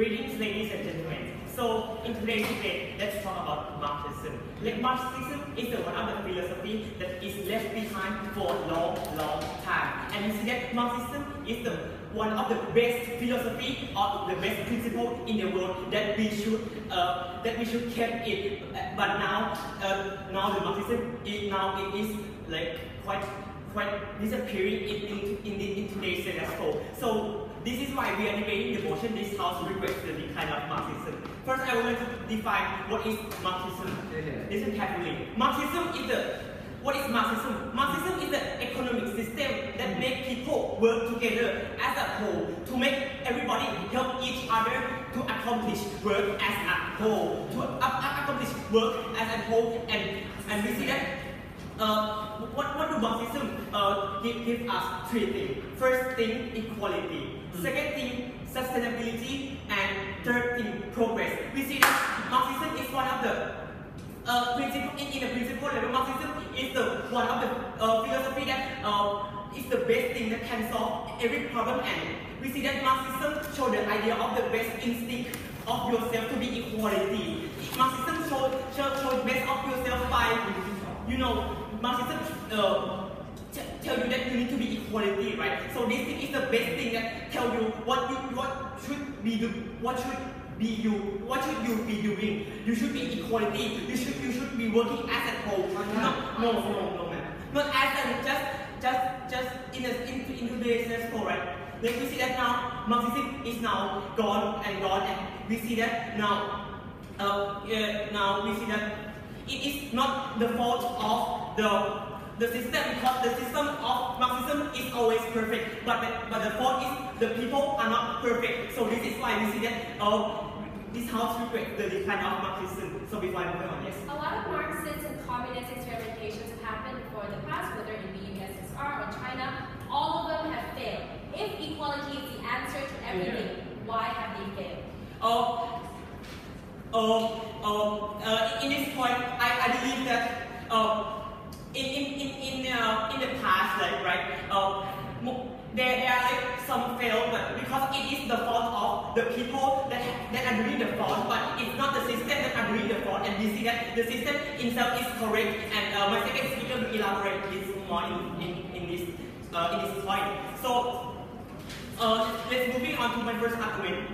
Greetings, ladies and gentlemen. So, in today's debate, let's talk about Marxism. Like, Marxism is one of the philosophy that is left behind for a long, long time. And you see that Marxism is one of the best philosophy or the best principle in the world that we should keep it. But now the Marxism it is like quite disappearing in today's status quo. So this is why we are debating the motion this House regrets the decline of Marxism. First, I would like to define what is Marxism. Listen carefully. What is Marxism? Marxism is the economic system that makes people work together as a whole to make everybody help each other to accomplish work as a whole. And we see that what do Marxism give us? Three things. First thing, equality. Second thing, sustainability. And third thing, progress. We see that Marxism is one of the principle in the principle level. Marxism is one of the philosophy that is the best thing that can solve every problem. And we see that Marxism show the idea of the best instinct of yourself to be equality. Marxism show the best of yourself by, Marxism tell you that you need to be equality, right? So this thing is the best thing that tell you what should be doing. You should be equality. You should be working as a whole. No, man. Not as just in today's school, right? Like we see that now Marxism is now gone, and we see that now we see that it is not the fault of the system, because the system of Marxism is always perfect, but the fault is the people are not perfect. So this is why we see that this House regrets the decline of Marxism. So before I move on, yes. A lot of Marxist and communist experimentations have happened before in the past, whether in the USSR or China. All of them have failed. If equality is the answer to everything, why have they failed? In this point, I believe that in the past, like, right, there are like some fail, but because it is the fault of the people that are doing the fault, but it's not the system that are doing the fault, and we see that the system itself is correct. And my second speaker will elaborate this more in this point. So let's moving on to my first argument.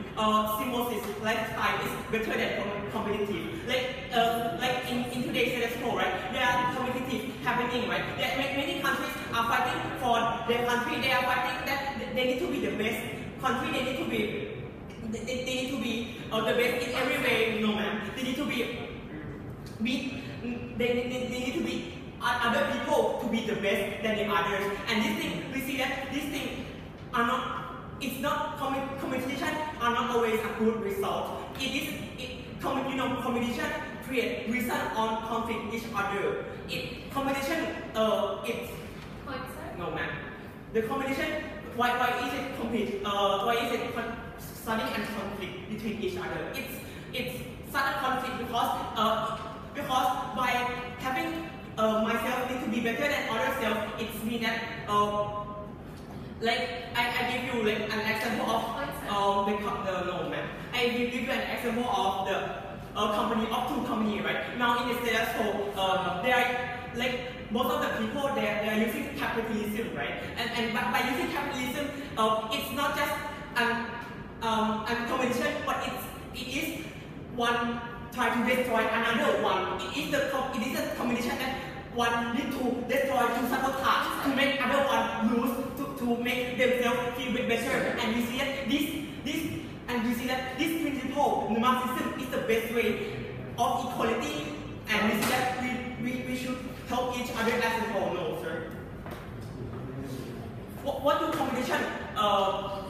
Symbiosis lifestyle is better than competitive. Like in today's status quo, right? There are competitive happening, right? Many countries are fighting for their country. They are fighting that they need to be the best country. They need to be the best in every way. No, ma'am. They need to be they need to be other people to be the best than the others. And this thing, we see that these things are not. It's not competition are not always a good result. Competition create reason on conflict each other. Competition it's no, ma'am. The competition why is it compete? Why is it studying and conflict between each other? It's such a conflict because by having myself need to be better than other self, it's mean that like I give you like an example of I give you an example of the two company, right? Now in the status quo, they are like most of the people they are using capitalism, right? And by using capitalism, it's not just an competition, but it is one trying to destroy another one. It is a competition that one need to destroy, to sabotage, to make other one lose, to make themselves feel better. And we see that this principle, Marxism, is the best way of equality. And we see that we should help each other as a whole. No, sir. What do competition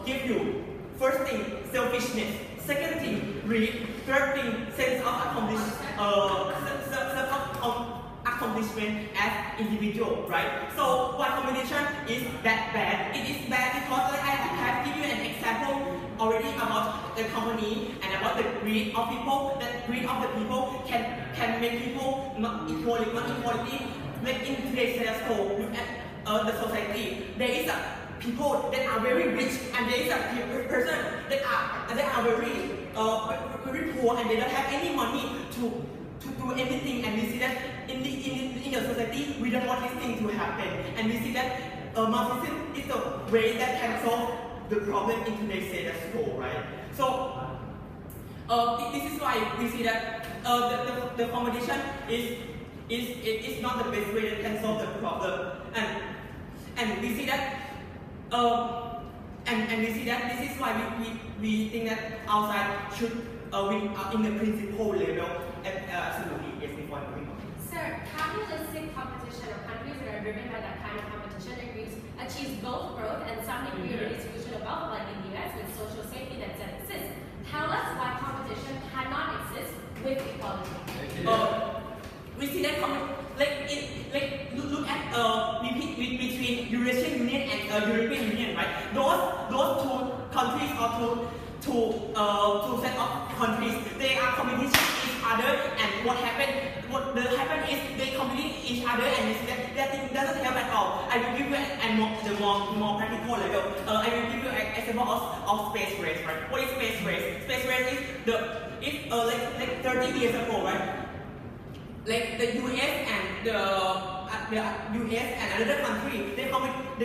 give you? First thing, selfishness. Second thing, greed. Third thing, sense of accomplishment as individual, right? So why competition is that bad? It is bad because like I have given you an example already about the company and about the greed of people. That greed of the people can make people not equality. Like in today's status quo, look at the society. There is a people that are very rich, and there is a person that are very very poor and they don't have any money to do anything, and we see that in the society we don't want this thing to happen, and we see that Marxism is the way that can solve the problem in today's status quo, right? So this is why we see that the competition is not the best way that can solve the problem, and we see that and we see that this is why we think that outside should win in the principle level. Absolutely, yes, before moving on. Sir, capitalistic competition or countries that are driven by that kind of competition achieves both growth and some degree of redistribution of wealth, like in the US with social safety nets that exist. Tell us why competition cannot exist with equality. We see that look at between Eurasian Union and European Union, right? Those two countries or two set of countries, they are competing each other, and what happened is they compete each other, and that thing doesn't help at all. I will give you the more practical level. I will give you an example of space race, right? What is space race? Space race is like 30 years ago, right? Like the US and the US and another country, they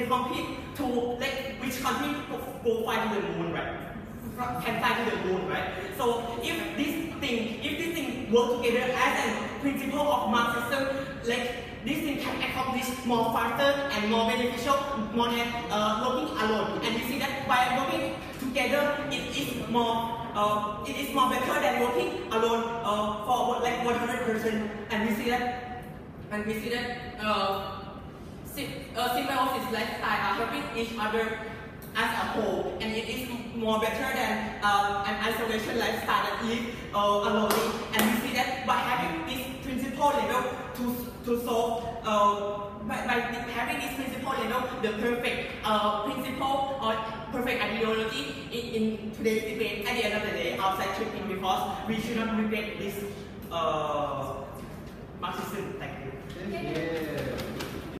compete to like which country go fly to the moon, right? Can fly to the moon, right? So if this thing work together as a principle of Marxism, like this thing can accomplish more faster and more beneficial, more than working alone. And you see that by working together, it is more better than working alone for like 100%. And we see that symbiosis lifestyle are helping each other as a whole, and it is more better than an isolation lifestyle that live alone. And we see that by having this principle level to solve by having this principle level, the perfect principle or perfect ideology in today's debate. At the end of the day, outside tripping, because we should not regret this Marxism. Thank you. Yeah.